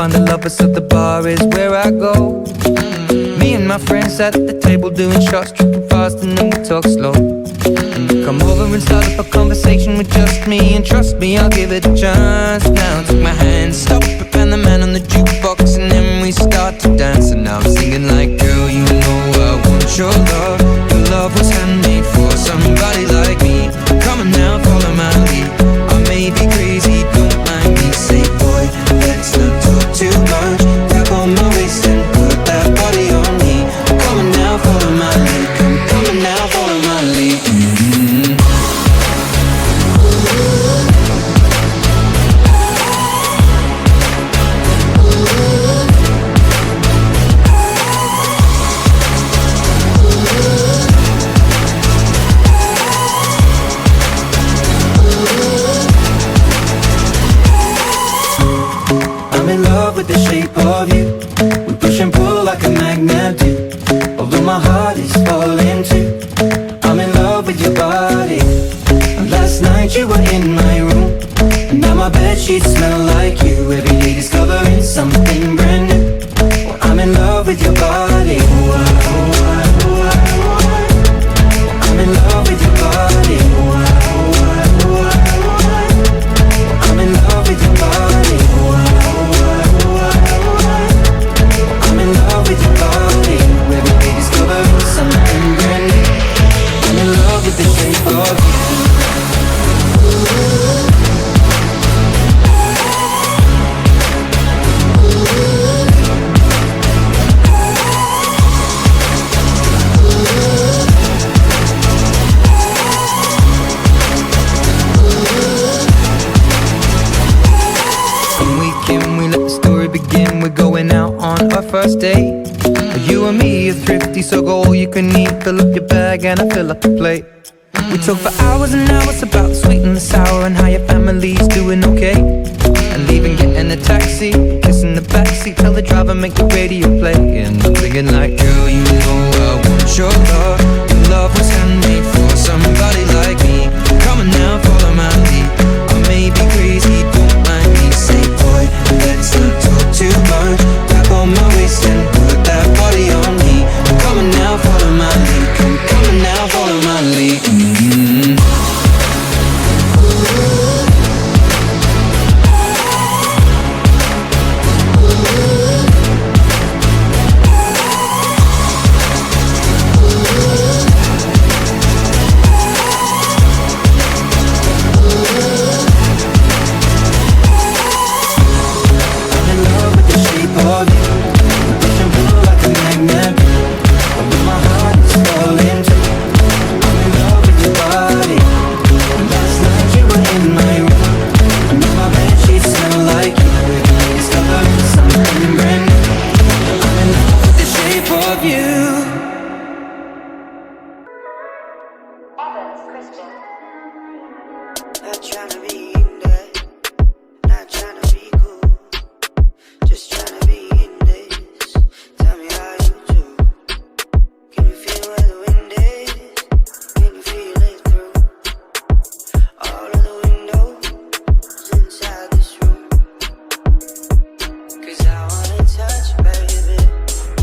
find the lovers, so the bar is where I go. Me and my friends sat at the table doing shots, tripping fast, and then we talk slow. And you come over and start up a conversation with just me, and trust me, I'll give it a chance. Now take my hand, stop it, and the man on the jukebox, and then we start to dance. And now I'm singing like, girl, you know I want your love. Your love was handmade for somebody like me. Come on now, follow my lead. I may be crazy, don't mind me. Say, boy, let's not talk too much. Grab on my waist and put that body on me. Come on now, follow my lead. Come on now, follow my lead. I'm in love with the shape of you. We push and pull like a magnet do. Although my heart is falling too. I'm in love with your body. And last night you were in my room, and now my bedsheets smell like you. Every day discovering something brand new. Well, I'm in love with your body. I'm in love with your body. I'm in love with your body. I'm in love with your body. Every day discovering something brand new. I'm in love with the shape of you. We let the story begin. We're going out on our first date. You and me are thrifty, so go all you can eat. Fill up your bag and I fill up the plate. We talk for hours and hours about the sweet and the sour, and how your family's doing okay. And leaving, getting a taxi, kissing the backseat, tell the driver make the radio play. And I'm thinking like, girl, you know I want your love. Your love was handmade for somebody like me. Come on now, follow my lead. I may be crazy, don't mind me. Say, boy, let's not talk too much. Grab on my waist and put that body on me. Come on now, follow my lead. Come on now, follow my lead. Not tryna be in there, not tryna be cool, just tryna be in this. Tell me how you do. Can you feel where the wind is? Can you feel it through all of the windows inside this room? 'Cause I wanna touch you, baby,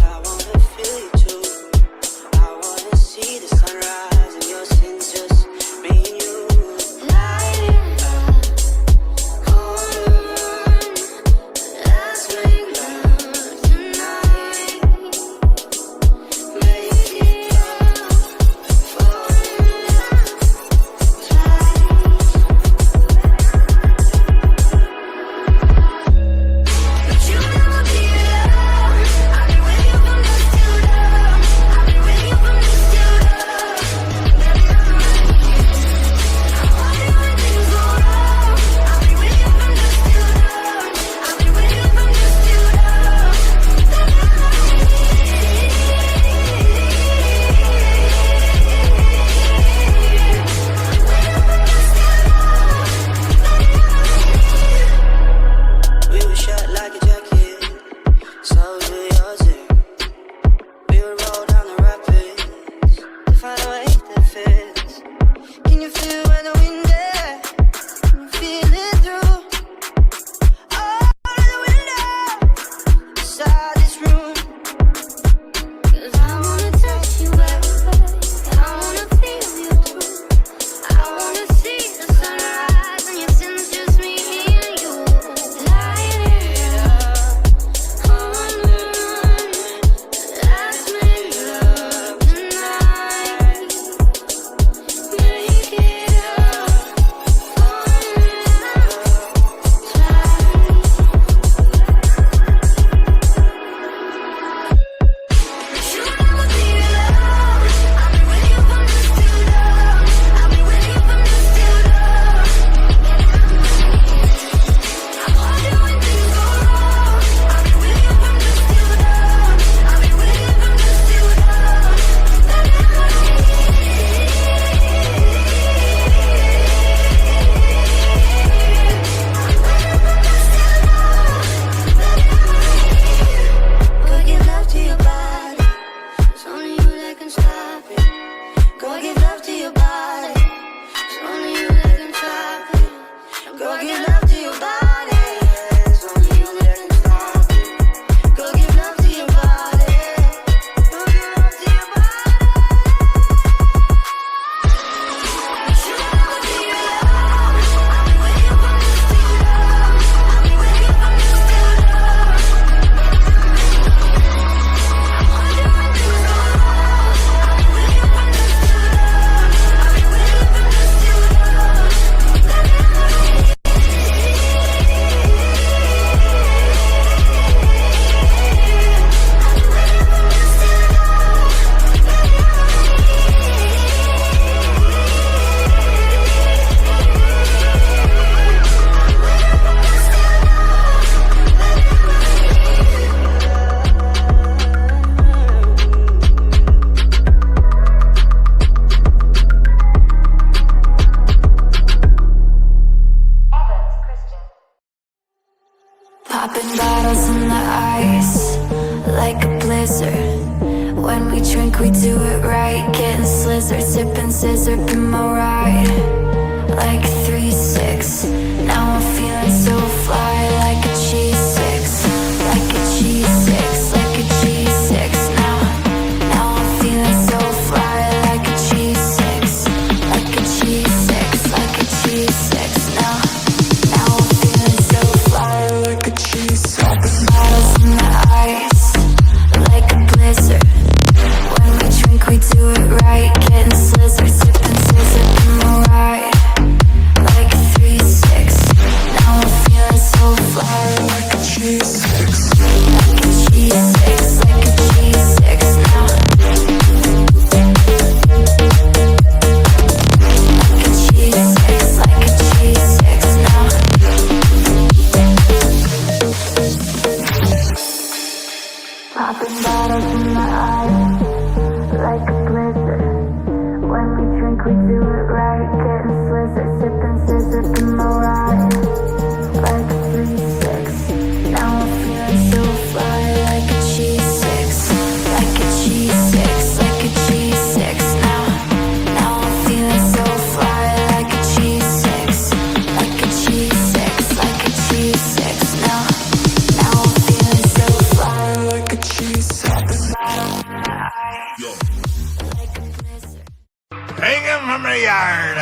I wanna feel you too. I wanna see the sunrise and your sins, just me and you. Light it up. Popping bottles on the ice, like a blizzard. When we drink, we do it right. Getting slizzard, sipping scissor, in my ride. Like 3-6, now I'm feeling so fly. Like a G6, like a G6, like a G6. Now I'm feeling so fly. Like a G6, like a G6, like a G6. Now I'm feeling so fly. Like a G6. Popping bottles in the ice, like a blizzard. When we drink, we do it right. Getting slizzard, sipping scissor, in my ride. Like 3-6, now I'm feeling so fly. Like a G6, like a G6, like a G6. Now like a G6, like a G6. Now popping bottles in the ice, like a blizzard. When we drink, we do it right. Getting slizzard, sipping scissor, in my ride. Like 3-6, now I'm feeling so fly. Like a G6, like a G6, like a G6. Now I'm feeling so fly. Like a G6, like a G6, like a G6. Now I'm feeling so fly. Like a G6. Like a blizzard. Take him from the yard,